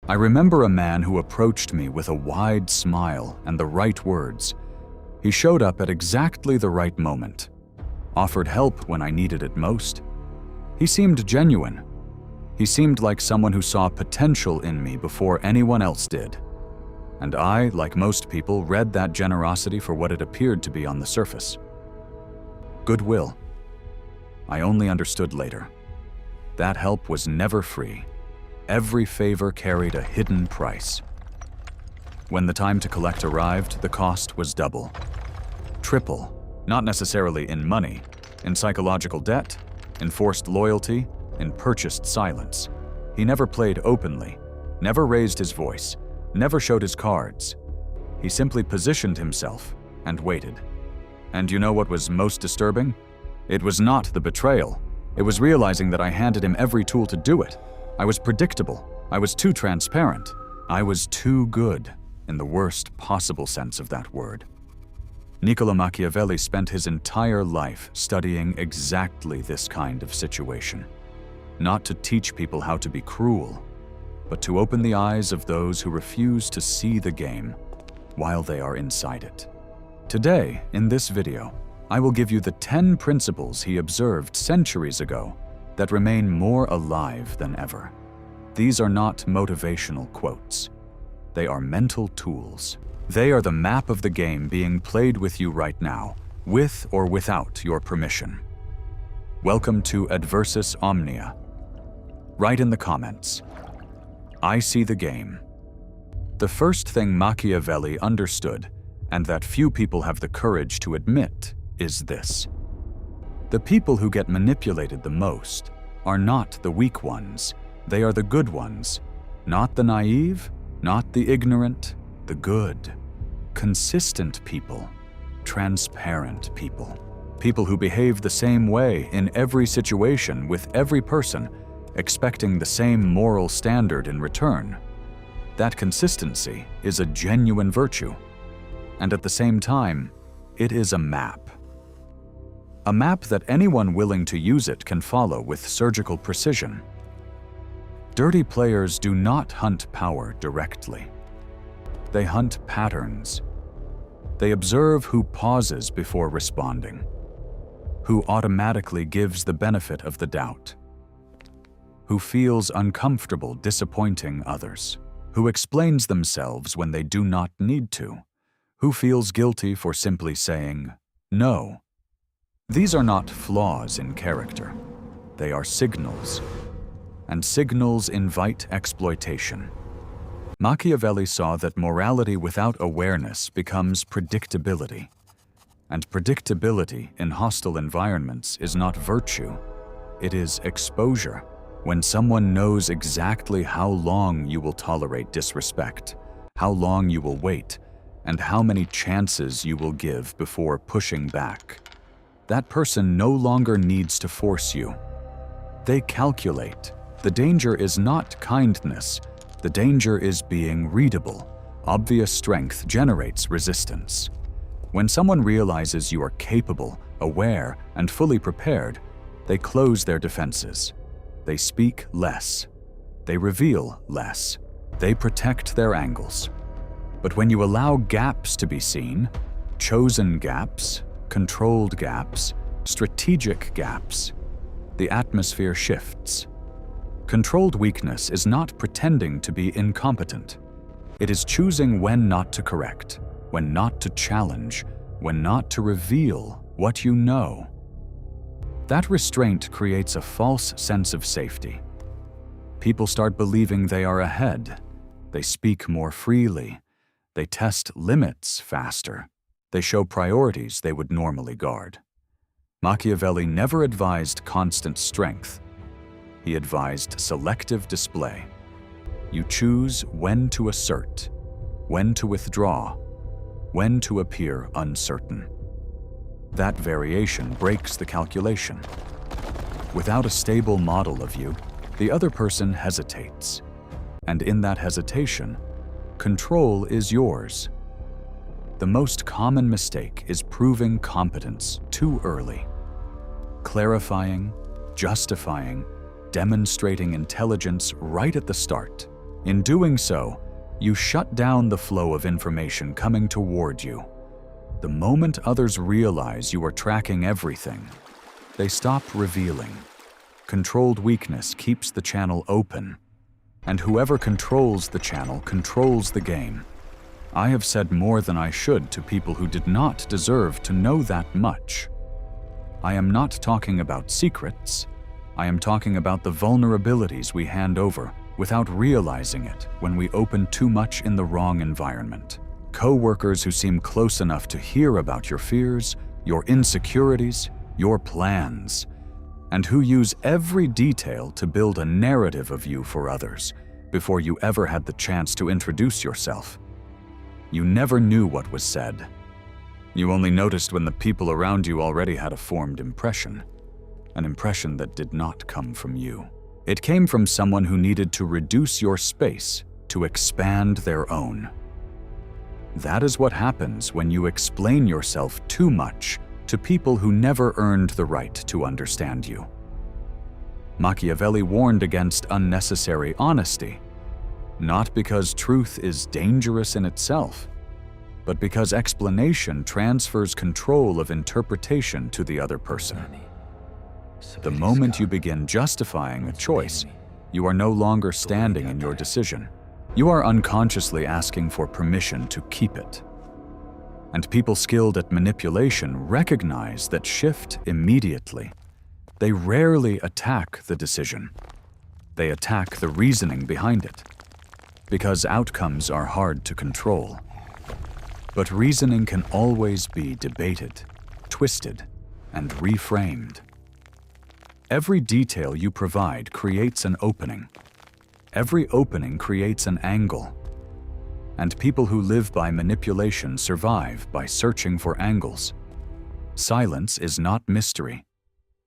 I remember a man who approached me with a wide smile and the right words. He showed up at exactly the right moment, offered help when I needed it most. He seemed genuine. He seemed like someone who saw potential in me before anyone else did. And I, like most people, read that generosity for what it appeared to be on the surface. Goodwill. I only understood later. That help was never free. Every favor carried a hidden price. When the time to collect arrived, the cost was double. Triple, not necessarily in money, in psychological debt, in forced loyalty, in purchased silence. He never played openly, never raised his voice, never showed his cards. He simply positioned himself and waited. And you know what was most disturbing? It was not the betrayal. It was realizing that I handed him every tool to do it. I was predictable. I was too transparent. I was too good, in the worst possible sense of that word. Niccolò Machiavelli spent his entire life studying exactly this kind of situation. Not to teach people how to be cruel, but to open the eyes of those who refuse to see the game while they are inside it. Today, in this video, I will give you the 10 principles he observed centuries ago that remain more alive than ever. These are not motivational quotes. They are mental tools. They are the map of the game being played with you right now, with or without your permission. Welcome to Adversus Omnia. Write in the comments, I see the game. The first thing Machiavelli understood, and that few people have the courage to admit, is this. The people who get manipulated the most are not the weak ones, they are the good ones. Not the naive, not the ignorant, the good. Consistent people, transparent people. People who behave the same way in every situation with every person, expecting the same moral standard in return. That consistency is a genuine virtue. And at the same time, it is a map. A map that anyone willing to use it can follow with surgical precision. Dirty players do not hunt power directly. They hunt patterns. They observe who pauses before responding, who automatically gives the benefit of the doubt, who feels uncomfortable disappointing others, who explains themselves when they do not need to, who feels guilty for simply saying no. These are not flaws in character. They are signals, and signals invite exploitation. Machiavelli saw that morality without awareness becomes predictability, and predictability in hostile environments is not virtue, it is exposure. When someone knows exactly how long you will tolerate disrespect, how long you will wait, and how many chances you will give before pushing back, that person no longer needs to force you. They calculate. The danger is not kindness. The danger is being readable. Obvious strength generates resistance. When someone realizes you are capable, aware, and fully prepared, they close their defenses. They speak less. They reveal less. They protect their angles. But when you allow gaps to be seen, chosen gaps, controlled gaps, strategic gaps, the atmosphere shifts. Controlled weakness is not pretending to be incompetent. It is choosing when not to correct, when not to challenge, when not to reveal what you know. That restraint creates a false sense of safety. People start believing they are ahead. They speak more freely. They test limits faster. They show priorities they would normally guard. Machiavelli never advised constant strength. He advised selective display. You choose when to assert, when to withdraw, when to appear uncertain. That variation breaks the calculation. Without a stable model of you, the other person hesitates. And in that hesitation, control is yours. The most common mistake is proving competence too early. Clarifying, justifying, demonstrating intelligence right at the start In doing so, you shut down the flow of information coming toward you. The moment others realize you are tracking everything, they stop revealing. Controlled weakness keeps the channel open, and whoever controls the channel controls the game. I have said more than I should to people who did not deserve to know that much. I am not talking about secrets. I am talking about the vulnerabilities we hand over without realizing it when we open too much in the wrong environment. Co-workers who seem close enough to hear about your fears, your insecurities, your plans, and who use every detail to build a narrative of you for others before you ever had the chance to introduce yourself. You never knew what was said. You only noticed when the people around you already had a formed impression, an impression that did not come from you. It came from someone who needed to reduce your space to expand their own. That is what happens when you explain yourself too much to people who never earned the right to understand you. Machiavelli warned against unnecessary honesty, not because truth is dangerous in itself, but because explanation transfers control of interpretation to the other person. The moment you begin justifying a choice, you are no longer standing in your decision. You are unconsciously asking for permission to keep it. And people skilled at manipulation recognize that shift immediately. They rarely attack the decision. They attack the reasoning behind it, because outcomes are hard to control. But reasoning can always be debated, twisted, and reframed. Every detail you provide creates an opening. Every opening creates an angle. And people who live by manipulation survive by searching for angles. Silence is not mystery.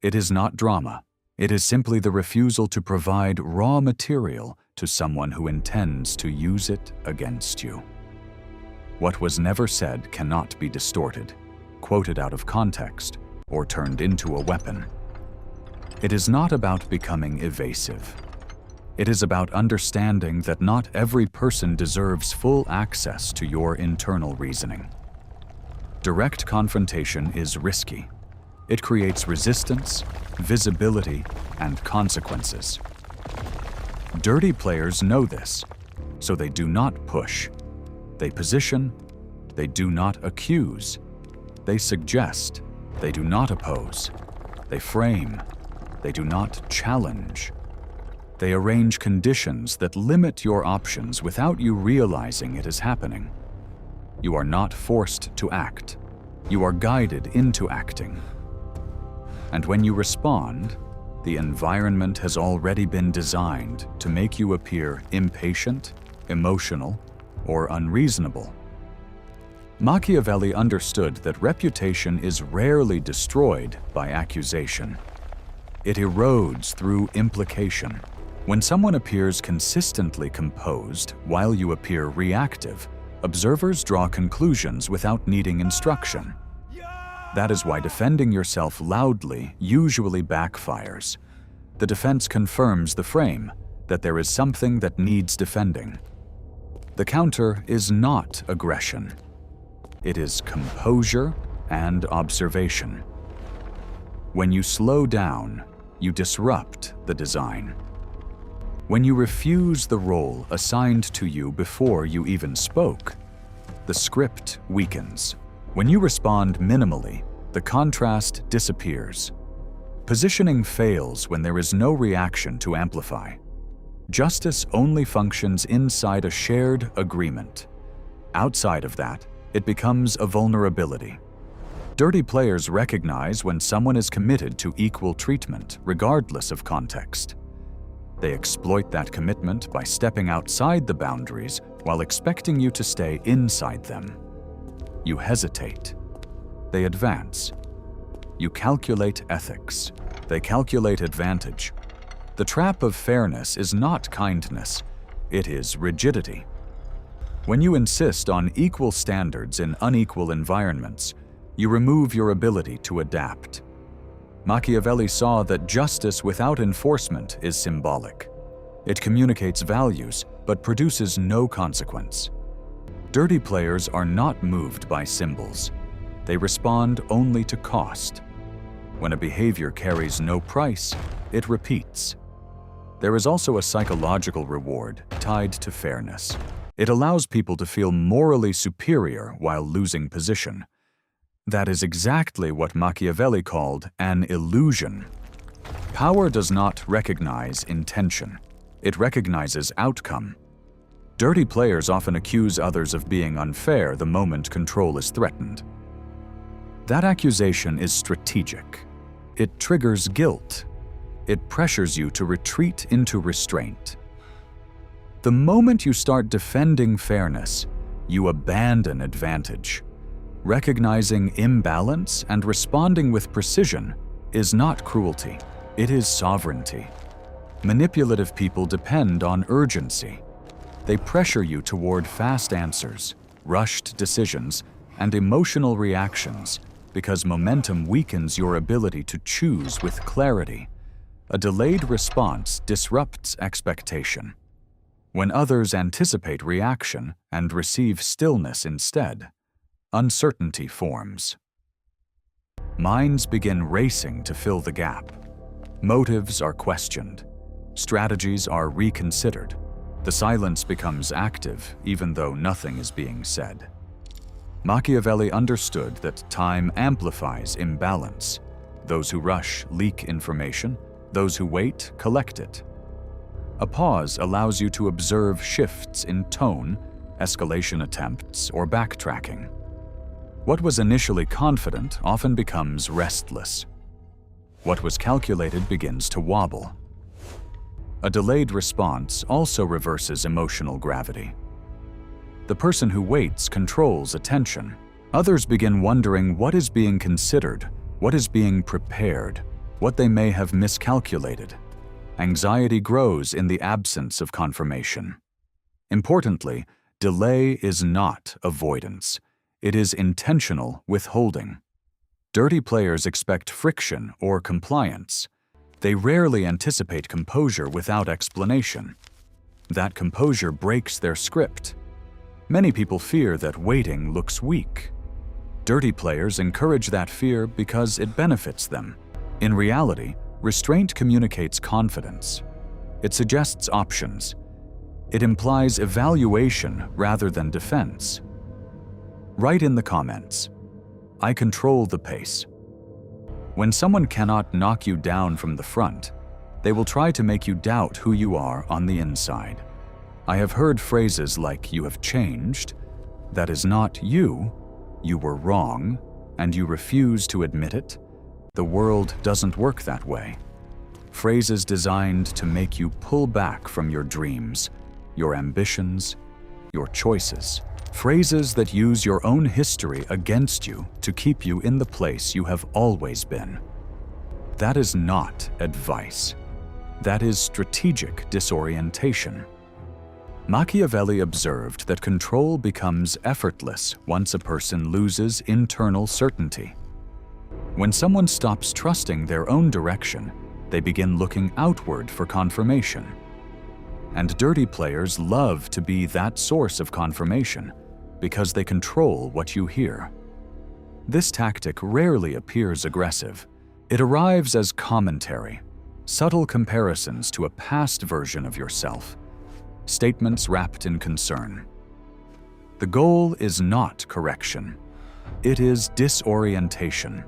It is not drama. It is simply the refusal to provide raw material to someone who intends to use it against you. What was never said cannot be distorted, quoted out of context, or turned into a weapon. It is not about becoming evasive. It is about understanding that not every person deserves full access to your internal reasoning. Direct confrontation is risky. It creates resistance, visibility, and consequences. Dirty players know this, so they do not push. They position, they do not accuse. They suggest, they do not oppose. They frame, they do not challenge. They arrange conditions that limit your options without you realizing it is happening. You are not forced to act. You are guided into acting. And when you respond, the environment has already been designed to make you appear impatient, emotional, or unreasonable. Machiavelli understood that reputation is rarely destroyed by accusation. It erodes through implication. When someone appears consistently composed while you appear reactive, observers draw conclusions without needing instruction. That is why defending yourself loudly usually backfires. The defense confirms the frame that there is something that needs defending. The counter is not aggression. It is composure and observation. When you slow down, you disrupt the design. When you refuse the role assigned to you before you even spoke, the script weakens. When you respond minimally, the contrast disappears. Positioning fails when there is no reaction to amplify. Justice only functions inside a shared agreement. Outside of that, it becomes a vulnerability. Dirty players recognize when someone is committed to equal treatment, regardless of context. They exploit that commitment by stepping outside the boundaries while expecting you to stay inside them. You hesitate. They advance. You calculate ethics. They calculate advantage. The trap of fairness is not kindness. It is rigidity. When you insist on equal standards in unequal environments, you remove your ability to adapt. Machiavelli saw that justice without enforcement is symbolic. It communicates values, but produces no consequence. Dirty players are not moved by symbols. They respond only to cost. When a behavior carries no price, it repeats. There is also a psychological reward tied to fairness. It allows people to feel morally superior while losing position. That is exactly what Machiavelli called an illusion. Power does not recognize intention. It recognizes outcome. Dirty players often accuse others of being unfair the moment control is threatened. That accusation is strategic. It triggers guilt. It pressures you to retreat into restraint. The moment you start defending fairness, you abandon advantage. Recognizing imbalance and responding with precision is not cruelty, it is sovereignty. Manipulative people depend on urgency. They pressure you toward fast answers, rushed decisions, and emotional reactions because momentum weakens your ability to choose with clarity. A delayed response disrupts expectation. When others anticipate reaction and receive stillness instead, uncertainty forms. Minds begin racing to fill the gap. Motives are questioned. Strategies are reconsidered. The silence becomes active, even though nothing is being said. Machiavelli understood that time amplifies imbalance. Those who rush leak information. Those who wait collect it. A pause allows you to observe shifts in tone, escalation attempts, or backtracking. What was initially confident often becomes restless. What was calculated begins to wobble. A delayed response also reverses emotional gravity. The person who waits controls attention. Others begin wondering what is being considered, what is being prepared, what they may have miscalculated. Anxiety grows in the absence of confirmation. Importantly, delay is not avoidance. It is intentional withholding. Dirty players expect friction or compliance. They rarely anticipate composure without explanation. That composure breaks their script. Many people fear that waiting looks weak. Dirty players encourage that fear because it benefits them. In reality, restraint communicates confidence. It suggests options. It implies evaluation rather than defense. Write in the comments, "I control the pace." When someone cannot knock you down from the front, they will try to make you doubt who you are on the inside. I have heard phrases like, "You have changed," "That is not you," "You were wrong," and "You refuse to admit it." The world doesn't work that way. Phrases designed to make you pull back from your dreams, your ambitions, your choices. Phrases that use your own history against you to keep you in the place you have always been. That is not advice. That is strategic disorientation. Machiavelli observed that control becomes effortless once a person loses internal certainty. When someone stops trusting their own direction, they begin looking outward for confirmation. And dirty players love to be that source of confirmation because they control what you hear. This tactic rarely appears aggressive. It arrives as commentary, subtle comparisons to a past version of yourself, statements wrapped in concern. The goal is not correction. It is disorientation.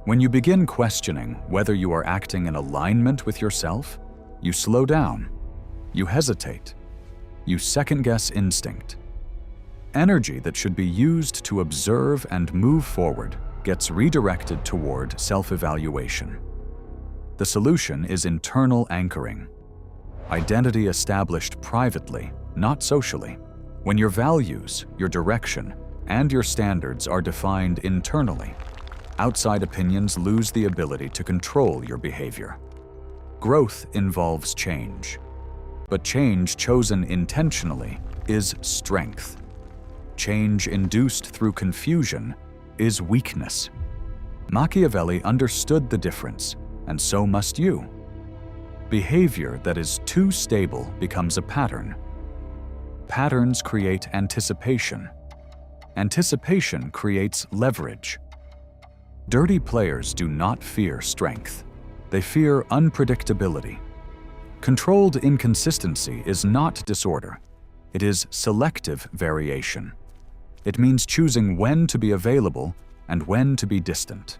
When you begin questioning whether you are acting in alignment with yourself, you slow down, you hesitate, you second-guess instinct. Energy that should be used to observe and move forward gets redirected toward self-evaluation. The solution is internal anchoring. Identity established privately, not socially. When your values, your direction, and your standards are defined internally, outside opinions lose the ability to control your behavior. Growth involves change, but change chosen intentionally is strength. Change induced through confusion is weakness. Machiavelli understood the difference, and so must you. Behavior that is too stable becomes a pattern. Patterns create anticipation. Anticipation creates leverage. Dirty players do not fear strength. They fear unpredictability. Controlled inconsistency is not disorder. It is selective variation. It means choosing when to be available and when to be distant,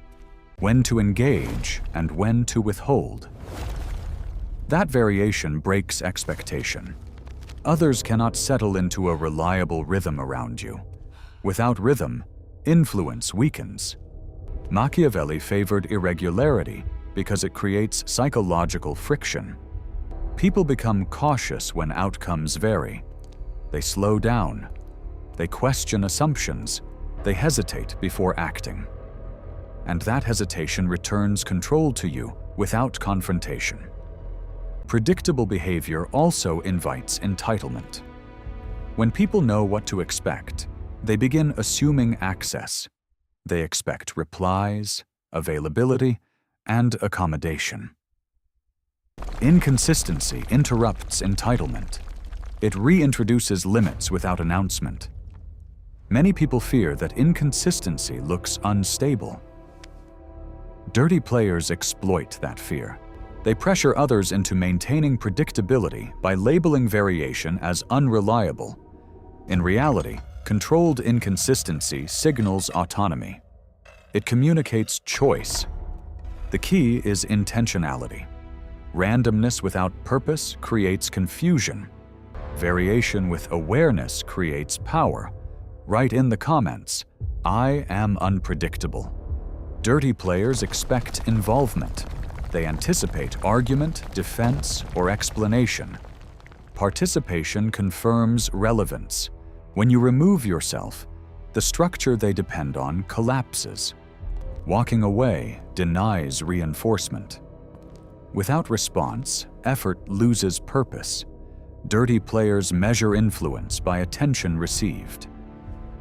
when to engage and when to withhold. That variation breaks expectation. Others cannot settle into a reliable rhythm around you. Without rhythm, influence weakens. Machiavelli favored irregularity because it creates psychological friction. People become cautious when outcomes vary. They slow down. They question assumptions. They hesitate before acting. And that hesitation returns control to you without confrontation. Predictable behavior also invites entitlement. When people know what to expect, they begin assuming access. They expect replies, availability, and accommodation. Inconsistency interrupts entitlement. It reintroduces limits without announcement. Many people fear that inconsistency looks unstable. Dirty players exploit that fear. They pressure others into maintaining predictability by labeling variation as unreliable. In reality, controlled inconsistency signals autonomy. It communicates choice. The key is intentionality. Randomness without purpose creates confusion. Variation with awareness creates power. Write in the comments, "I am unpredictable." Dirty players expect involvement. They anticipate argument, defense, or explanation. Participation confirms relevance. When you remove yourself, the structure they depend on collapses. Walking away denies reinforcement. Without response, effort loses purpose. Dirty players measure influence by attention received.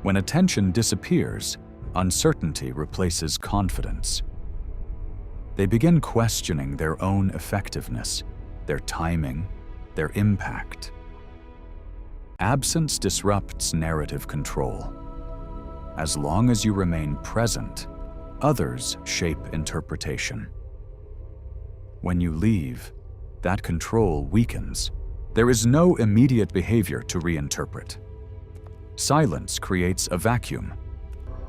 When attention disappears, uncertainty replaces confidence. They begin questioning their own effectiveness, their timing, their impact. Absence disrupts narrative control. As long as you remain present, others shape interpretation. When you leave, that control weakens. There is no immediate behavior to reinterpret. Silence creates a vacuum.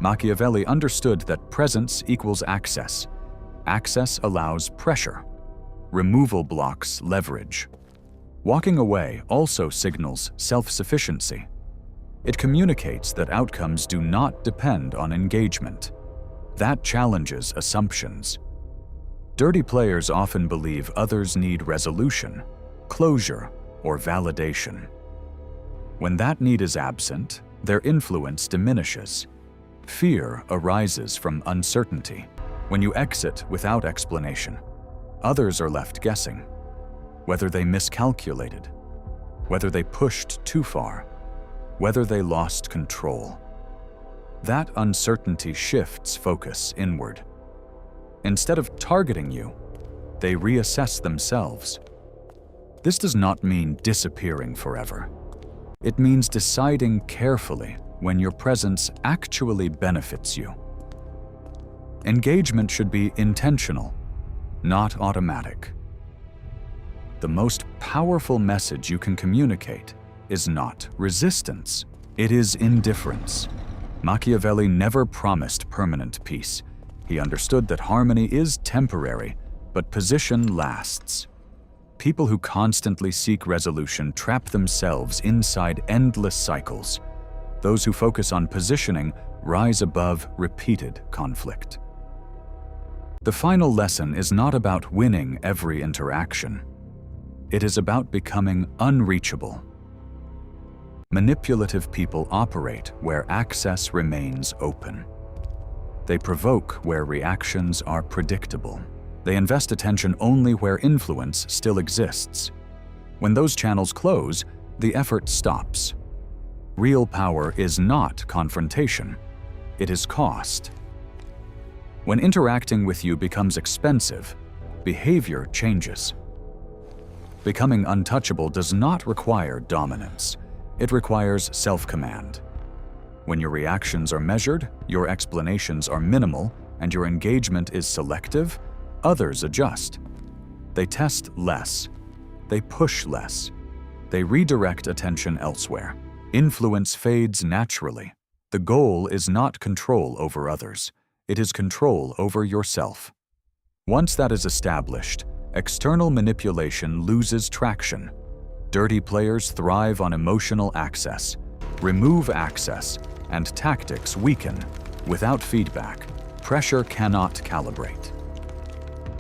Machiavelli understood that presence equals access. Access allows pressure. Removal blocks leverage. Walking away also signals self-sufficiency. It communicates that outcomes do not depend on engagement. That challenges assumptions. Dirty players often believe others need resolution, closure, or validation. When that need is absent, their influence diminishes. Fear arises from uncertainty. When you exit without explanation, others are left guessing. Whether they miscalculated, whether they pushed too far, whether they lost control. That uncertainty shifts focus inward. Instead of targeting you, they reassess themselves. This does not mean disappearing forever. It means deciding carefully when your presence actually benefits you. Engagement should be intentional, not automatic. The most powerful message you can communicate is not resistance, it is indifference. Machiavelli never promised permanent peace. He understood that harmony is temporary, but position lasts. People who constantly seek resolution trap themselves inside endless cycles. Those who focus on positioning rise above repeated conflict. The final lesson is not about winning every interaction. It is about becoming unreachable. Manipulative people operate where access remains open. They provoke where reactions are predictable. They invest attention only where influence still exists. When those channels close, the effort stops. Real power is not confrontation. It is cost. When interacting with you becomes expensive, behavior changes. Becoming untouchable does not require dominance. It requires self-command. When your reactions are measured, your explanations are minimal, and your engagement is selective, others adjust. They test less. They push less. They redirect attention elsewhere. Influence fades naturally. The goal is not control over others. It is control over yourself. Once that is established, external manipulation loses traction. Dirty players thrive on emotional access. Remove access, and tactics weaken. Without feedback, pressure cannot calibrate.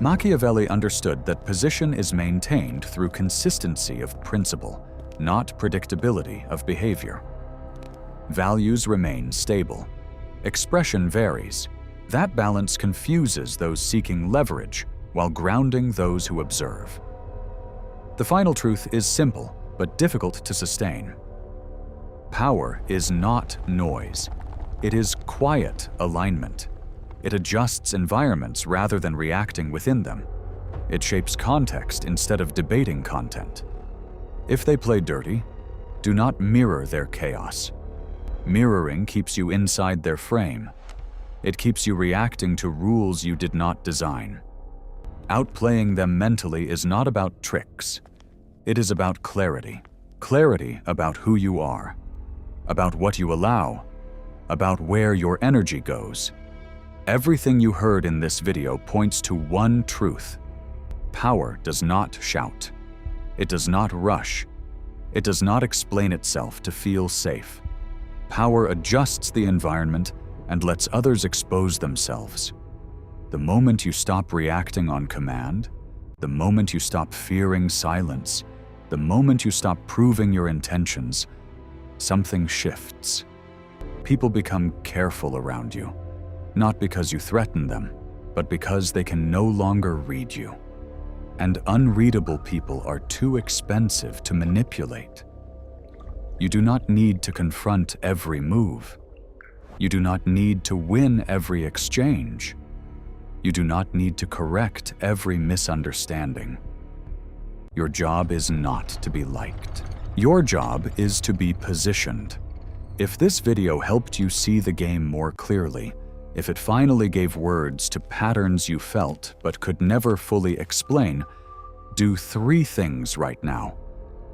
Machiavelli understood that position is maintained through consistency of principle, not predictability of behavior. Values remain stable. Expression varies. That balance confuses those seeking leverage while grounding those who observe. The final truth is simple, but difficult to sustain. Power is not noise. It is quiet alignment. It adjusts environments rather than reacting within them. It shapes context instead of debating content. If they play dirty, do not mirror their chaos. Mirroring keeps you inside their frame. It keeps you reacting to rules you did not design. Outplaying them mentally is not about tricks. It is about clarity. Clarity about who you are, about what you allow, about where your energy goes. Everything you heard in this video points to one truth. Power does not shout. It does not rush. It does not explain itself to feel safe. Power adjusts the environment and lets others expose themselves. The moment you stop reacting on command, the moment you stop fearing silence, the moment you stop proving your intentions, something shifts. People become careful around you, not because you threaten them, but because they can no longer read you. And unreadable people are too expensive to manipulate. You do not need to confront every move. You do not need to win every exchange. You do not need to correct every misunderstanding. Your job is not to be liked. Your job is to be positioned. If this video helped you see the game more clearly, if it finally gave words to patterns you felt but could never fully explain, do 3 things right now.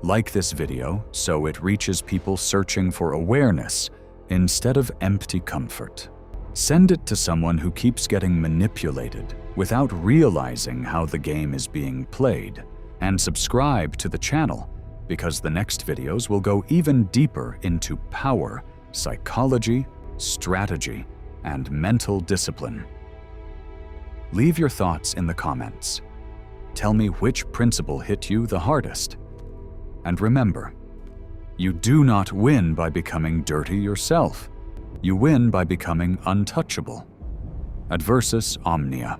Like this video so it reaches people searching for awareness instead of empty comfort. Send it to someone who keeps getting manipulated without realizing how the game is being played. And subscribe to the channel, because the next videos will go even deeper into power, psychology, strategy, and mental discipline. Leave your thoughts in the comments. Tell me which principle hit you the hardest. And remember, you do not win by becoming dirty yourself. You win by becoming untouchable. Adversus omnia.